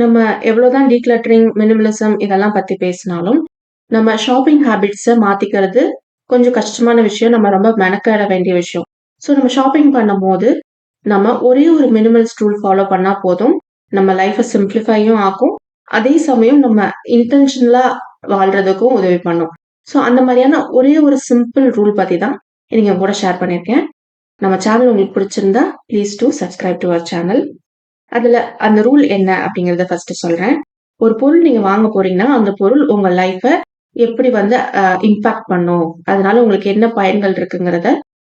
நம்ம எவ்வளோதான் decluttering, minimalism இதெல்லாம் பத்தி பேசினாலும், நம்ம ஷாப்பிங் ஹேபிட்ஸ மாத்திக்கிறது கொஞ்சம் கஷ்டமான விஷயம். நம்ம ரொம்ப மெனக்கெட வேண்டிய விஷயம். ஸோ நம்ம ஷாப்பிங் பண்ணும்போது, நம்ம ஒரே ஒரு மினிமல்ஸ் ரூல் ஃபாலோ பண்ணா போதும். நம்ம லைஃப சிம்ப்ளிஃபையும் ஆக்கும். அதே சமயம் நம்ம இன்டென்ஷனலா வாழ்றதுக்கும் உதவி பண்ணும். ஸோ அந்த மாரியான ஒரே ஒரு சிம்பிள் ரூல் பத்தி தான் இன்னைக்கு உங்க கூட ஷேர் பண்ணியிருக்கேன். நம்ம சேனல் உங்களுக்கு பிடிச்சிருந்தா, please do subscribe to our channel. அதுல அந்த ரூல் என்ன அப்படிங்கிறத ஃபர்ஸ்ட் சொல்றேன். ஒரு பொருள் நீங்க வாங்க போறீங்கன்னா, அந்த பொருள் உங்க லைஃப எப்படி வந்து இம்பாக்ட் பண்ணும்? அதனால உங்களுக்கு என்ன பயன்கள் இருக்குங்கிறத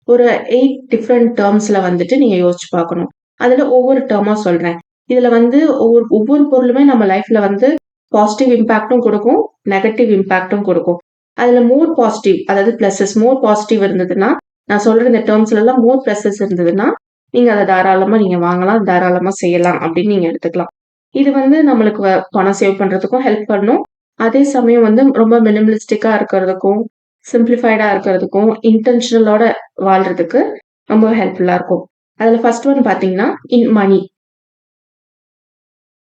ஒரு 8 டிஃபரெண்ட் டெர்ம்ஸ்ல வந்துட்டு நீங்க யோசிச்சு பார்க்கணும். அதுல ஒவ்வொரு டெர்மா சொல்றேன். இதுல வந்து ஒவ்வொரு ஒவ்வொரு பொருளுமே நம்ம லைஃப்ல வந்து பாசிட்டிவ் இம்பாக்ட்டும் குடுக்கும், நெகட்டிவ் இம்பாக்ட்டும் குடுக்கும். அதுல மோர் பாசிட்டிவ் அதாவது பிளஸஸ் மோர் பாசிட்டிவ் இருந்ததுன்னா, நான் சொல்ற இந்த டெர்ம்ஸ்லலாம் மோர் பிளஸஸ் இருந்ததுன்னா, நீங்க அத தாராளமா நீங்க வாங்கலாம், தாராளமா செய்யலாம் அப்படின்னு நீங்க எடுத்துக்கலாம். இது வந்து நம்மளுக்கு பணம் சேவ் பண்றதுக்கும் ஹெல்ப் பண்ணும். அதே சமயம் வந்து ரொம்ப மினிமலிஸ்டிக்கா இருக்கிறதுக்கும், சிம்ப்ளிஃபைடா இருக்கிறதுக்கும், இன்டென்ஷனலோட வாழ்றதுக்கு ரொம்ப ஹெல்ப்ஃபுல்லா இருக்கும். அதுல ஃபர்ஸ்ட் ஒன் பார்த்தீங்கன்னா, இன் மனி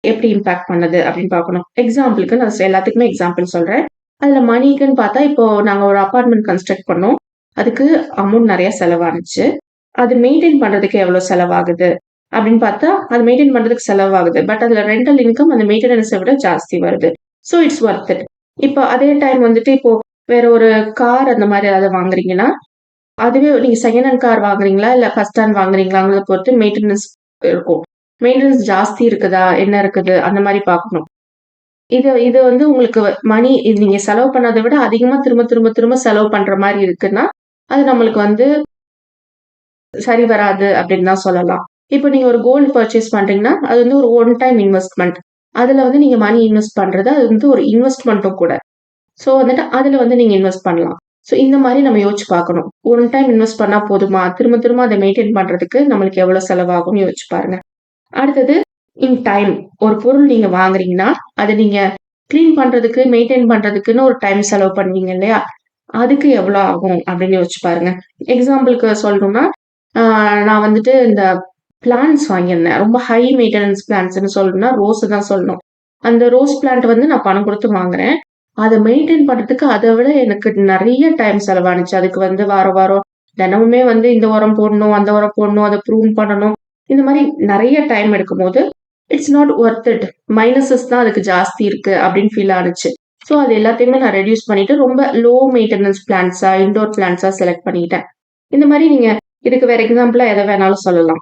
எப்படி இம்பாக்ட் பண்ணுது அப்படின்னு பார்க்கணும். எக்ஸாம்பிளுக்கு நான் எல்லாத்துக்குமே எக்ஸாம்பிள் சொல்றேன். அதுல மணிக்குன்னு பார்த்தா, இப்போ நாங்க ஒரு அபார்ட்மெண்ட் கன்ஸ்ட்ரக்ட் பண்ணோம். அதுக்கு அமௌண்ட் நெறைய செலவானுச்சு. அது மெயின்டெயின் பண்றதுக்கு எவ்வளோ செலவாகுது அப்படின்னு பார்த்தா, அது மெயின்டெயின் பண்றதுக்கு செலவாகுது. பட் அதுல ரெண்டல் இன்கம் அந்த மெயின்டெனன்ஸ விட ஜாஸ்தி வருது. So it's Worth it. இப்போ அதே டைம் வந்துட்டு இப்போ வேற ஒரு கார் அந்த மாரி ஏதாவது வாங்குறீங்கன்னா, அதுவே நீங்க செகண்ட் ஹேண்ட் கார் வாங்குறீங்களா? இல்ல ஃபர்ஸ்ட் ஹேண்ட் வாங்குறீங்களாங்கிறத பொறுத்து மெயின்டெனன்ஸ் இருக்கும். மெயின்டெனன்ஸ் ஜாஸ்தி இருக்குதா? என்ன இருக்குது? அந்த மாரி பார்க்கணும். இது இது வந்து உங்களுக்கு மணி இது நீங்க செலவு பண்ணத விட அதிகமா திரும்ப திரும்ப திரும்ப செலவு பண்ற மாரி இருக்குன்னா, அது நம்மளுக்கு வந்து சரி வராது அப்படின்னு தான் சொல்லலாம். இப்போ நீங்க ஒரு கோல்ட் பர்ச்சேஸ் பண்றீங்கன்னா, அது வந்து ஒரு ஒன் டைம் இன்வெஸ்ட்மென்ட். அதுல வந்து நீங்க மணி இன்வெஸ்ட் பண்றது, அது வந்து ஒரு இன்வெஸ்ட்மென்ட்டும் கூட. ஸோ வந்துட்டு அதுல வந்து நீங்க இன்வெஸ்ட் பண்ணலாம். ஸோ இந்த மாரி நம்ம யோசிச்சு பார்க்கணும். ஒன் டைம் இன்வெஸ்ட் பண்ணா போதுமா? திரும்ப திரும்ப அத மெயின்டெயின் பண்றதுக்கு நம்மளுக்கு எவ்வளவு செலவாகும்னு யோசிச்சு பாருங்க. அடுத்தது இன் டைம். ஒரு பொருள் நீங்க வாங்குறீங்கன்னா, அத நீங்க கிளீன் பண்றதுக்கு, மெயின்டெயின் பண்றதுக்குன்னு ஒரு டைம் செலவு பண்ணுவீங்க இல்லையா? அதுக்கு எவ்வளோ ஆகும் அப்படின்னு யோசிச்சு பாருங்க. எக்ஸாம்பிளுக்கு சொல்லணும்னா, ஆ நான் வந்துட்டு இந்த பிளான்ட்ஸ் வாங்கியிருந்தேன். ரொம்ப ஹை மெயின்டனன்ஸ் பிளான்ட்ஸ்ன்னு சொல்லணும்னா, ரோஸ் தான் சொல்லணும். அந்த ரோஸ் பிளான்ட் வந்து நான் பணம் குடுத்து வாங்குறேன். அத மெயின்டெயின் பண்றதுக்கு அத விட எனக்கு நெறைய டைம் செலவானுச்சு. அதுக்கு வந்து வாரம் வாரம் தினமுமே வந்து இந்த உரம் போடணும், அந்த உரம் போடணும், அத ப்ரூன் பண்ணணும். இந்த மாரி நெறைய டைம் எடுக்கும்போது, it's not Worth it. Minuses தான் அதுக்கு ஜாஸ்தி இருக்கு அப்படின்னு ஃபீல் ஆனுச்சு. ஸோ அது எல்லாத்தையுமே நான் ரெட்யூஸ் பண்ணிட்டு ரொம்ப லோ மெயின்டனன்ஸ் பிளான்ட்ஸா, இன்டோர் பிளான்ட்ஸா செலக்ட் பண்ணிக்கிட்டேன். இந்த மாரி நீங்க இதுக்கு வேற எக்ஸாம்பிளா எத வேணாலும் சொல்லலாம்.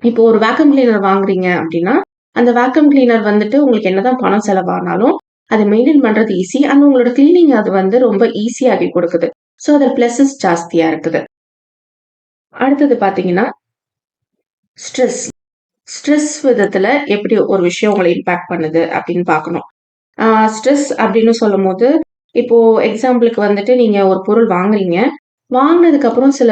இப்போ ஒரு வேக்கம் கிளீனர் வாங்குறீங்க அப்படின்னா, அந்த வேக்கம் கிளீனர் வந்துட்டு உங்களுக்கு என்னதான் பணம் செலவானாலும், அத மெயின்டெயின் பண்றது ஈஸி. அண்ட் உங்களோட கிளீனிங் அது வந்து ரொம்ப ஈஸியாக்கி குடுக்குது. ஸோ அதுல பிளஸஸ் ஜாஸ்தியா இருக்குது. அடுத்தது பார்த்தீங்கன்னா, ஸ்ட்ரெஸ். ஸ்ட்ரெஸ் விதத்துல எப்படி ஒரு விஷயம் உங்கள இம்பாக்ட் பண்ணுது அப்படின்னு பார்க்கணும். ஸ்ட்ரெஸ் அப்படின்னு சொல்லும்போது, இப்போ எக்ஸாம்பிளுக்கு வந்துட்டு நீங்க ஒரு பொருள் வாங்குறீங்க. வாங்குனதுக்கு அப்புறம் சில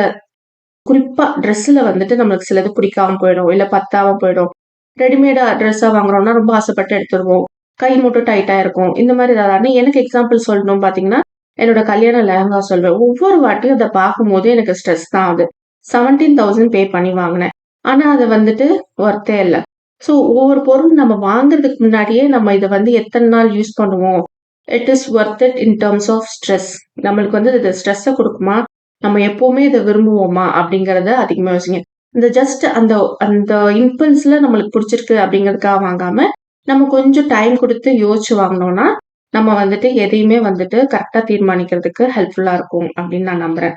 குறிப்பா ட்ரெஸ்ஸுல வந்துட்டு நம்மளுக்கு சிலது பிடிக்காம போயிடும். இல்ல பத்தாம போயிடும். ரெடிமேடா ட்ரெஸ்ஸா வாங்குறோம்னா ரொம்ப ஆசைப்பட்டு எடுத்துருவோம். கை மட்டும் டைட்டா இருக்கும். இந்த மாரி ஏதாவது ஆனா எனக்கு எக்ஸாம்பிள் சொல்லணும் பார்த்தீங்கன்னா, என்னோட கல்யாண லெஹங்கா சொல்வேன். ஒவ்வொரு வாட்டியும் அத பார்க்கும்போது எனக்கு ஸ்ட்ரெஸ் தான் ஆகுது. 17,000 பே பண்ணி வாங்குனேன். ஆனா அது வந்துட்டு வொர்த்தே இல்ல. ஸோ ஒவ்வொரு பொருள் நம்ம வாங்குறதுக்கு முன்னாடியே நம்ம இத வந்து எத்தன நாள் யூஸ் பண்ணுவோம். It is worth it in terms of stress. நம்மளுக்கு வந்து இது ஸ்ட்ரெஸ்ஸ குடுக்குமா? நம்ம எப்பவுமே இத விரும்புவோமா? அப்படிங்கிறத அதிகமா யோசிங்க. இந்த ஜஸ்ட் அந்த அந்த இம்பல்ஸ்ல நம்மளுக்கு புடிச்சிருக்கு அப்படிங்கிறதுக்காக வாங்காம, நம்ம கொஞ்சம் டைம் குடுத்து யோசிச்சு வாங்குனோம்னா, நம்ம வந்துட்டு எதையுமே வந்துட்டு கரெக்ட்டா தீர்மானிக்கிறதுக்கு ஹெல்ப்ஃபுல்லா இருக்கும் அப்படின்னு நான் நம்புறேன்.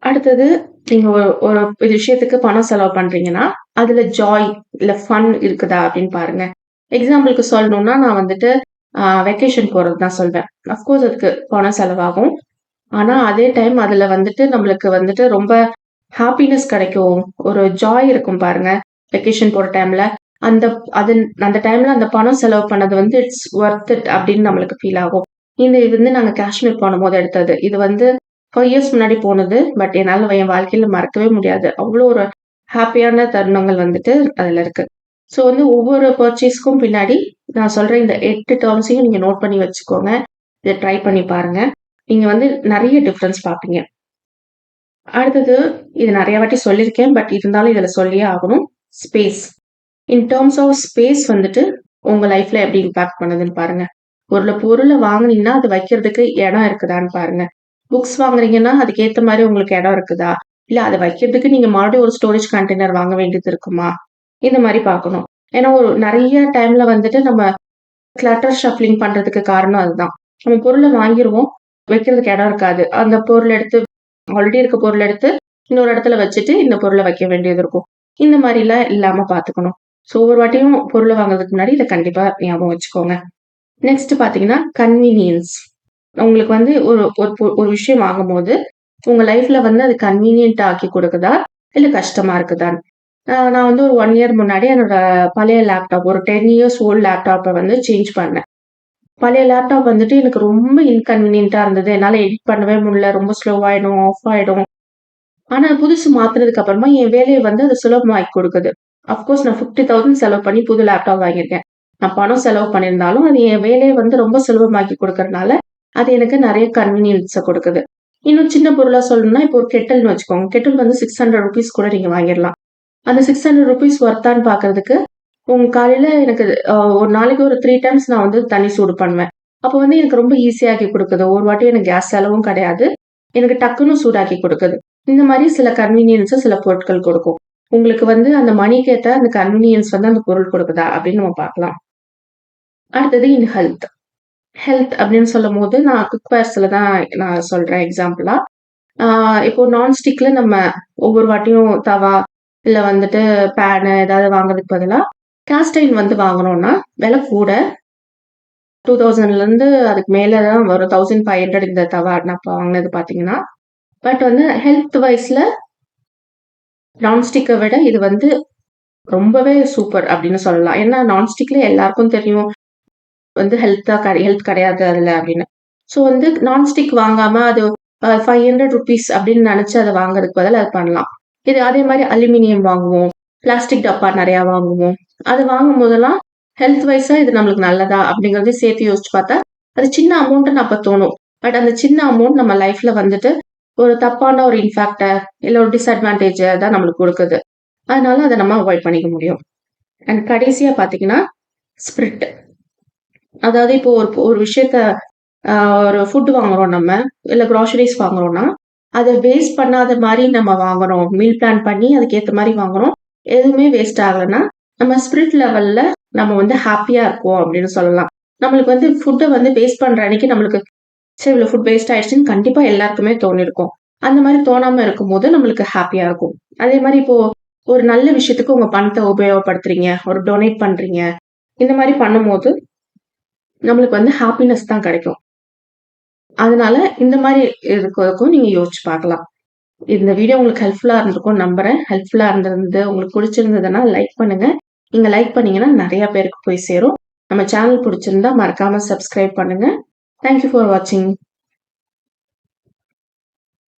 அடுத்தது நீங்க ஒரு ஒரு விஷயத்துக்கு பணம் செலவு பண்றீங்கன்னா, அதுல ஜாய் இல்ல ஃபன் இருக்குதா அப்படின்னு பாருங்க. எக்ஸாம்பிளுக்கு சொல்லணும்னா, நான் வந்துட்டு வெக்கேஷன் போறது தான் சொல்வேன். அஃப்கோர்ஸ் அதுக்கு பணம் செலவாகும். ஆனா, அதே டைம் அதுல வந்துட்டு நம்மளுக்கு வந்துட்டு ரொம்ப ஹாப்பினஸ் கிடைக்கும். ஒரு ஜாய் இருக்கும் பாருங்க. வெக்கேஷன் போற டைம்ல. அந்த அது அந்த டைம்ல அந்த பணம் செலவு பண்ணது வந்து இட்ஸ் வொர்த் இட் அப்படின்னு நம்மளுக்கு ஃபீல் ஆகும். இது வந்து நாங்க காஷ்மீர் போனபோது எடுத்தது. இது வந்து 5 இயர்ஸ் முன்னாடி போனது. பட் என்னால என் வாழ்க்கையில மறக்கவே முடியாது. அவ்ளோ ஒரு ஹாப்பியான தருணங்கள் வந்துட்டு அதுல இருக்கு. ஸோ வந்து ஒவ்வொரு பர்ச்சேஸ்க்கும் பின்னாடி நான் சொல்ற இந்த 8 டெர்ம்ஸையும் நீங்க நோட் பண்ணி வச்சுக்கோங்க. இத ட்ரை பண்ணி பாருங்க. நீங்க வந்து நெறைய டிஃபரன்ஸ் பார்ப்பீங்க. அடுத்தது இது நெறைய வாட்டி சொல்லியிருக்கேன். பட் இருந்தாலும் இதுல சொல்லியே ஆகணும். Space. In terms of space வந்துட்டு உங்க லைஃப்ல எப்படி இம்பாக்ட் பண்ணுதுன்னு பாருங்க. ஒரு பொருள வாங்குனீங்கன்னா, அது வைக்கிறதுக்கு இடம் இருக்குதான்னு பாருங்க. புக்ஸ் வாங்குறீங்கன்னா, அதுக்கு ஏத்த மாரி உங்களுக்கு இடம் இருக்குதா? இல்ல அத வைக்கிறதுக்கு நீங்க மறுபடியும் ஒரு ஸ்டோரேஜ் கண்டெய்னர் வாங்க வேண்டியது இருக்குமா? இந்த மாரி பார்க்கணும். ஏன்னா ஒரு நெறைய டைம்ல வந்துட்டு நம்ம கிளட்டர் ஷஃப்லிங் பண்றதுக்கு காரணம் அதுதான். நம்ம பொருள வாங்கிருவோம். வைக்கிறதுக்கு இடம் இருக்காது. அந்த பொருள் எடுத்து ஆல்ரெடி இருக்க பொருள் எடுத்து இன்னொரு இடத்துல வச்சுட்டு, இந்த பொருள வைக்க வேண்டியது இருக்கும். இந்த மாரிலாம் இல்லாம பார்த்துக்கணும். ஸோ ஒவ்வொரு வாட்டியும் பொருள வாங்குறதுக்கு முன்னாடி இத கண்டிப்பா ஞாபகம் வச்சுக்கோங்க. நெக்ஸ்ட் பார்த்தீங்கன்னா, கன்வீனியன்ஸ். உங்களுக்கு வந்து ஒரு ஒரு ஒரு விஷயம் வாங்கும்போது, உங்க லைஃப்ல வந்து அது கன்வீனியன்ட் ஆக்கி குடுக்குதா? இல்ல கஷ்டமா இருக்குதான்னு. நான் வந்து ஒரு 1 இயர் முன்னாடி என்னோட பழைய லேப்டாப் ஒரு 10 இயர்ஸ் ஓல்ட் லேப்டாப்ப வந்து சேஞ்ச் பண்ணேன். பழைய லேப்டாப் வந்துட்டு எனக்கு ரொம்ப இன்கன்வீனியன்ட்டா இருந்தது. என்னால எடிட் பண்ணவே முடியல. ரொம்ப ஸ்லோவாயிடும், ஆஃப் ஆயிடும். ஆனா புதுசு மாத்துனதுக்கு அப்புறமா என் வேலைய வந்து அது சுலபமாக்கி குடுக்குது. அஃப்கோர்ஸ் நான் 50,000 செலவு பண்ணி புது லேப்டாப் வாங்கியிருக்கேன். நான் பணம் செலவு பண்ணியிருந்தாலும், அது என் வேலைய வந்து ரொம்ப சுலபமாக்கி குடுக்கறனால, அது எனக்கு நெறைய கன்வீனியன்ஸ குடுக்குது. இன்னும் சின்ன பொருளா சொல்லணும்னா, இப்போ ஒரு கெட்டில்ன்னு வச்சுக்கோங்க. கெட்டில் வந்து ₹600 கூட நீங்க வாங்கிரலாம். அந்த ₹600 வொர்த்தான்னு பாக்குறதுக்கு, காலையில எனக்கு ஒரு நாளைக்கு ஒரு 3 டைம்ஸ் நான் வந்து தண்ணீ சூடு பண்ணுவேன். அப்போ வந்து எனக்கு ரொம்ப ஈஸியாக்கி குடுக்குது. ஒரு வாட்டி எனக்கு கேஸ் செலவும் கிடையாது. எனக்கு டக்குன்னு சூடாக்கி குடுக்குது. இந்த மாரி சில கன்வீனியன்ஸ சில பொருட்கள் கொடுக்கும். உங்களுக்கு வந்து அந்த மணிக்கு ஏத்த அந்த கன்வீனியன்ஸ் வந்து அந்த பொருள் கொடுக்குதா? அப்படின்னு நம்ம பார்க்கலாம். அடுத்தது இன் ஹெல்த். ஹெல்த் அப்படின்னு சொல்லும்போது, நான் குக்வேர்ஸ்ல தான் நான் சொல்றேன் எக்ஸாம்பிளா. ஆ இப்போ நான்ஸ்டிக்ல நம்ம ஒவ்வொரு வாட்டியும் தவா, இல்ல வந்துட்டு பேனு ஏதாவது வாங்குறதுக்கு பதிலா, கேஸ்ட் அயர்ன் வந்து வாங்குனோம்னா, விலை கூட 2000லேருந்து அதுக்கு மேல தான் வரும். 1500 இந்த தவா நான் இப்ப வாங்குனது பார்த்தீங்கன்னா. பட் வந்து ஹெல்த் வைஸ்ல நான்ஸ்டிக்க விட இது வந்து ரொம்பவே சூப்பர் அப்படின்னு சொல்லலாம். ஏன்னா நான்ஸ்டிக்ல எல்லாருக்கும் தெரியும் வந்து ஹெல்த் கிடையாது அதுல அப்படின்னு. ஸோ வந்து நான்ஸ்டிக் வாங்காம அது ₹500 அப்படின்னு நெனச்சு அத வாங்குறதுக்கு பதிலா அது பண்ணலாம். இது அதே மாரி அலுமினியம் வாங்குவோம். பிளாஸ்டிக் டப்பா நெறையா வாங்குவோம். அது வாங்கும்போதெல்லாம் ஹெல்த் வைஸா இது நம்மளுக்கு நல்லதா? அப்படிங்கிறதையும் சேர்த்து யோசிச்சு பார்த்தா, அது சின்ன அமௌண்ட்டுன்னு அப்ப தோணும். பட் அந்த சின்ன அமௌண்ட் நம்ம லைஃப்ல வந்துட்டு ஒரு தப்பான ஒரு இம்பாக்ட்ட, இல்ல ஒரு டிஸ்அட்வான்டேஜ தான் நம்மளுக்கு குடுக்குது. அதனால அத நம்ம அவாய்ட் பண்ணிக்க முடியும். அண்ட் கடைசியா பார்த்தீங்கன்னா, ஸ்பிரிட். அதாவது இப்போ ஒரு ஒரு விஷயத்த அ ஒரு ஃபுட் வாங்குறோம் நம்ம, இல்ல கிராசரிஸ் வாங்குறோம்னா, அத வேஸ்ட் பண்ணாத மாரி நம்ம வாங்குறோம். மீல் பிளான் பண்ணி அதுக்கேத்த மாரி வாங்குறோம். எதுவுமே வேஸ்ட் ஆகலன்னா, நம்ம ஸ்பிரிட் லெவல்ல நம்ம வந்து ஹேப்பியா இருக்கோம் அப்படின்னு சொல்லலாம். நம்மளுக்கு வந்து ஃபுட்ட வந்து வேஸ்ட் பண்ற அன்னைக்கு நம்மளுக்கு ச்சே! இவ்வளோ ஃபுட் வேஸ்ட் ஆயிடுச்சுன்னு கண்டிப்பா எல்லாருக்குமே தோணியிருக்கும். அந்த மாரி தோணாம இருக்கும்போது நம்மளுக்கு ஹேப்பியா இருக்கும். அதே மாரி இப்போ ஒரு நல்ல விஷயத்துக்கு உங்க பணத்த உபயோகப்படுத்துறீங்க. ஒரு டொனேட் பண்றீங்க. இந்த மாரி பண்ணும்போது நம்மளுக்கு வந்து ஹாப்பினஸ் தான் கிடைக்கும். அதனால இந்த மாரி இருக்கிறதுக்கும் நீங்க யோசிச்சு பார்க்கலாம். இந்த வீடியோ உங்களுக்கு ஹெல்ப்ஃபுல்லா இருந்திருக்கும்னு நம்புறேன். ஹெல்ப்ஃபுல்லா இருந்திருந்து உங்களுக்கு புடிச்சிருந்ததுன்னா லைக் பண்ணுங்க. நீங்க லைக் பண்ணீங்கன்னா நெறைய பேருக்கு போய் சேரும். நம்ம சேனல் புடிச்சிருந்தா மறக்காம சப்ஸ்கிரைப் பண்ணுங்க. தேங்க் யூ ஃபார் வாட்சிங்.